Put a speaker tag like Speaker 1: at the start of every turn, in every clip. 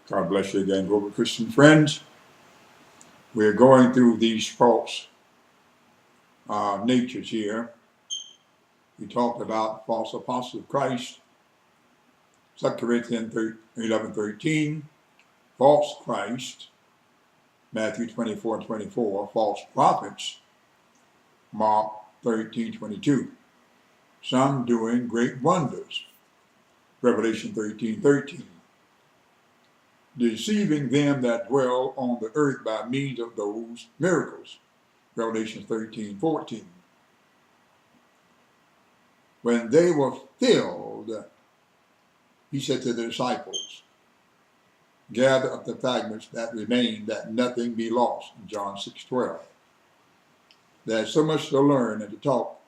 Speaker 1: God bless you again, global Christian friends. We're going through these false natures here. We talked about false apostles of Christ, 2 Corinthians 11:13, false Christ, Matthew 24:24, false prophets, Mark 13:22, some doing great wonders, Revelation 13:13, deceiving them that dwell on the earth by means of those miracles, Revelation 13:14. When they were filled, he said to the disciples, gather up the fragments that remain, that nothing be lost, in John 6:12. There's so much to learn and to talk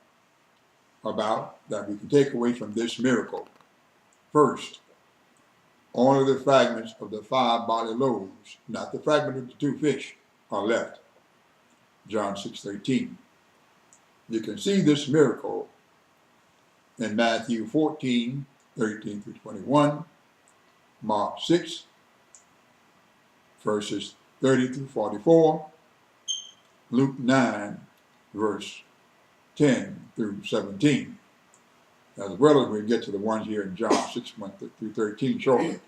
Speaker 1: about that we can take away from this miracle. First, only the fragments of the 5 barley loaves, not the fragment of the 2 fish, are left, John 6:13. You can see this miracle in Matthew 14:13-21, Mark 6, verses 30-44, Luke 9, verse 10-17, as well as we get to the ones here in John 6, 1-13 shortly.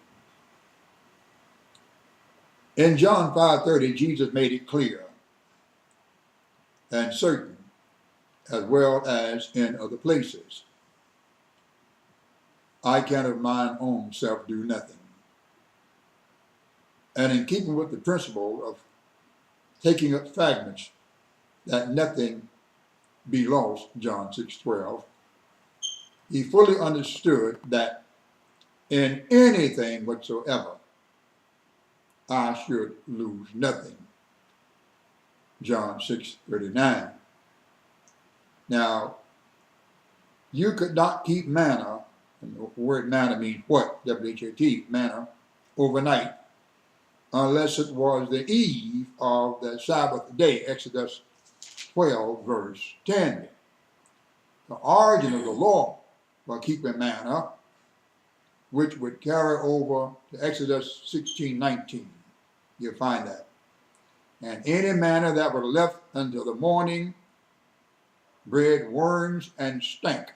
Speaker 1: In John 5:30, Jesus made it clear and certain, as well as in other places, I can of mine own self do nothing. And in keeping with the principle of taking up fragments, that nothing be lost, John 6:12, he fully understood that in anything whatsoever, I should lose nothing, John 6:39. Now, you could not keep manna, and the word manna means what? W-H-A-T, manna, overnight, unless it was the eve of the Sabbath day, Exodus 12, verse 10. The origin of the law for keeping manna, which would carry over to Exodus 16:19. You'll find that. And any manna that was left until the morning bred worms and stank.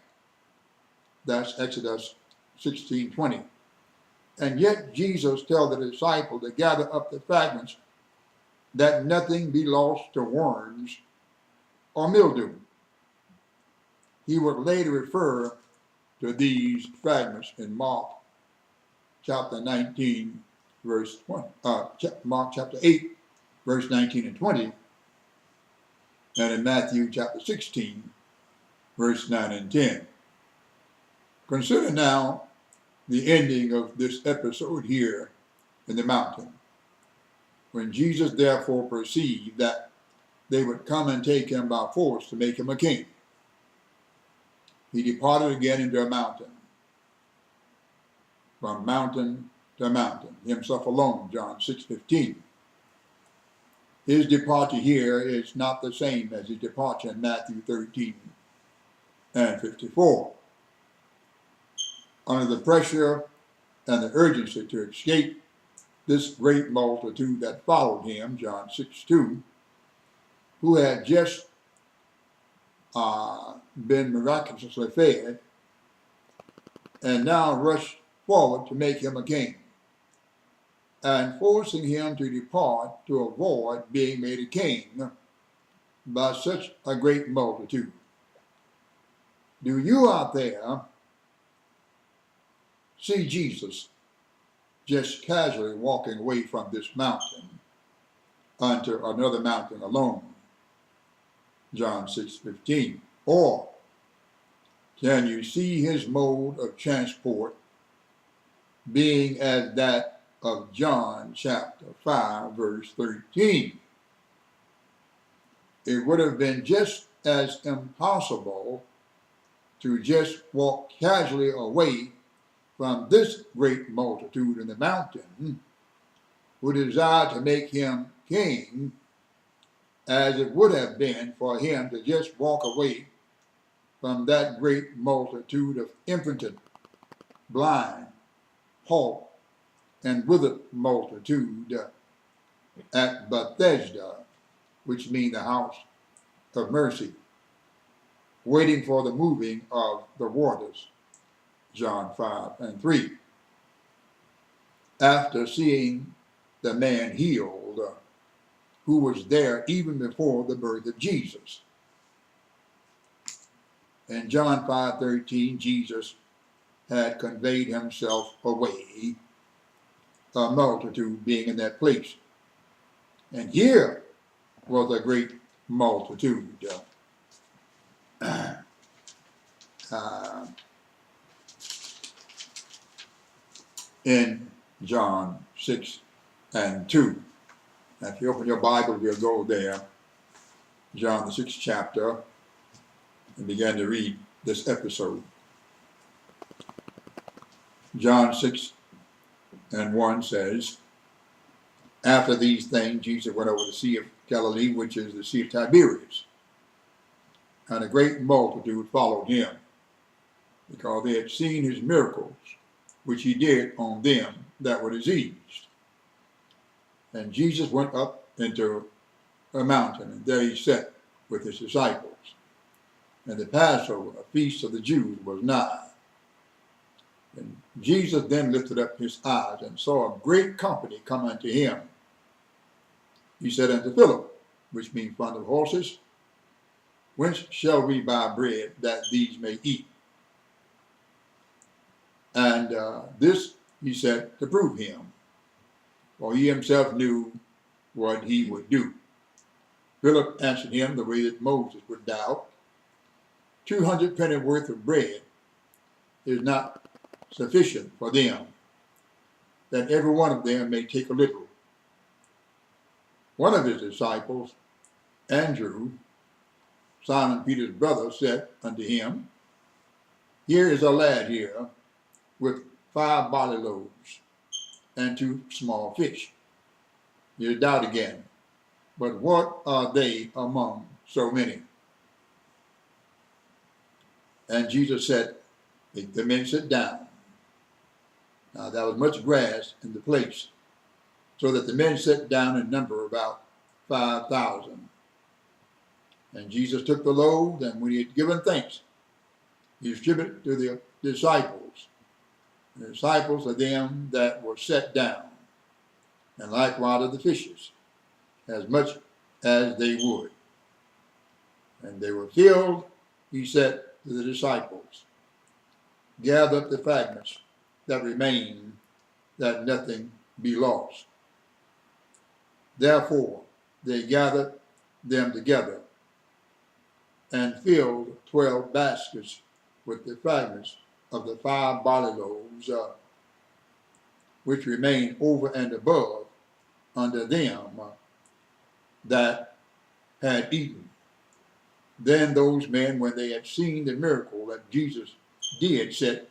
Speaker 1: That's Exodus 16:20. And yet Jesus tells the disciple to gather up the fragments, that nothing be lost to worms or mildew. He would later refer to these fragments in Mark chapter 19, verse 20, Mark chapter 8, verse 19 and 20, and in Matthew chapter 16, verse 9 and 10. Consider now the ending of this episode here in the mountain, when Jesus therefore perceived that they would come and take him by force to make him a king. He departed again into a mountain, from mountain to mountain, himself alone, John 6:15. His departure here is not the same as his departure in Matthew 13 and 54. Under the pressure and the urgency to escape this great multitude that followed him, John 6:2, who had just been miraculously fed, and now rushed forward to make him a king, and forcing him to depart to avoid being made a king by such a great multitude. Do you out there see Jesus just casually walking away from this mountain onto another mountain alone, John 6:15? Or can you see his mode of transport being as that of John chapter 5, verse 13? It would have been just as impossible to just walk casually away from this great multitude in the mountain who desired to make him king, as it would have been for him to just walk away from that great multitude of impotent, blind, halt, and withered multitude at Bethesda, which means the house of mercy, waiting for the moving of the waters. John 5:3. After seeing the man healed, who was there even before the birth of Jesus. In John 5:13, Jesus had conveyed himself away, a multitude being in that place. And here was a great multitude. In John 6:2. Now, if you open your Bible, we'll go there, John the 6th chapter, and begin to read this episode. John 6:1 says, after these things, Jesus went over the Sea of Galilee, which is the Sea of Tiberias. And a great multitude followed him, because they had seen his miracles, which he did on them that were diseased. And Jesus went up into a mountain, and there he sat with his disciples. And the Passover, a feast of the Jews, was nigh. And Jesus then lifted up his eyes and saw a great company come unto him. He said unto Philip, which means fond of horses, whence shall we buy bread that these may eat? And this he said to prove him, for he himself knew what he would do. Philip answered him the way that Moses would doubt. 200 penny worth of bread is not sufficient for them, that every one of them may take a little. One of his disciples, Andrew, Simon Peter's brother, said unto him, here is a lad here with 5 barley loaves and 2 small fish. You doubt again, but what are they among so many? And Jesus said, make the men sit down. Now there was much grass in the place, so that the men sat down in number about 5,000. And Jesus took the loaves, and when he had given thanks, he distributed to the disciples. The disciples are them that were set down, and likewise of the fishes, as much as they would. And they were filled, he said to the disciples, gather up the fragments that remain, that nothing be lost. Therefore they gathered them together and filled 12 baskets with the fragments of the 5 barley loaves, which remained over and above unto them that had eaten. Then those men, when they had seen the miracle that Jesus did, said,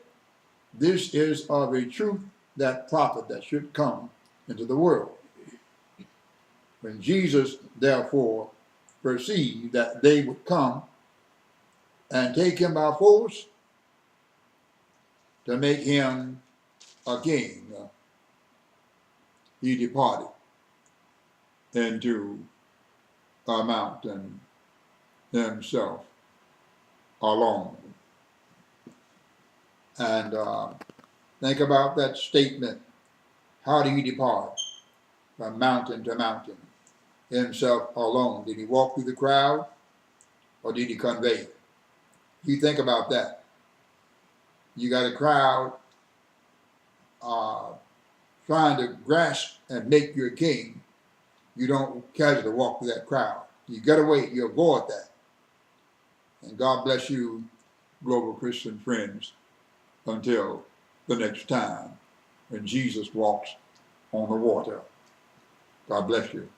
Speaker 1: this is of a truth that prophet that should come into the world. When Jesus therefore perceived that they would come and take him by force to make him a king, he departed into a mountain himself alone. And think about that statement. How did he depart? From mountain to mountain, himself alone. Did he walk through the crowd, or did he convey? You think about that. You got a crowd trying to grasp and make you a king. You don't casually walk through that crowd. You get away, you avoid that. And God bless you, global Christian friends, until the next time when Jesus walks on the water. God bless you.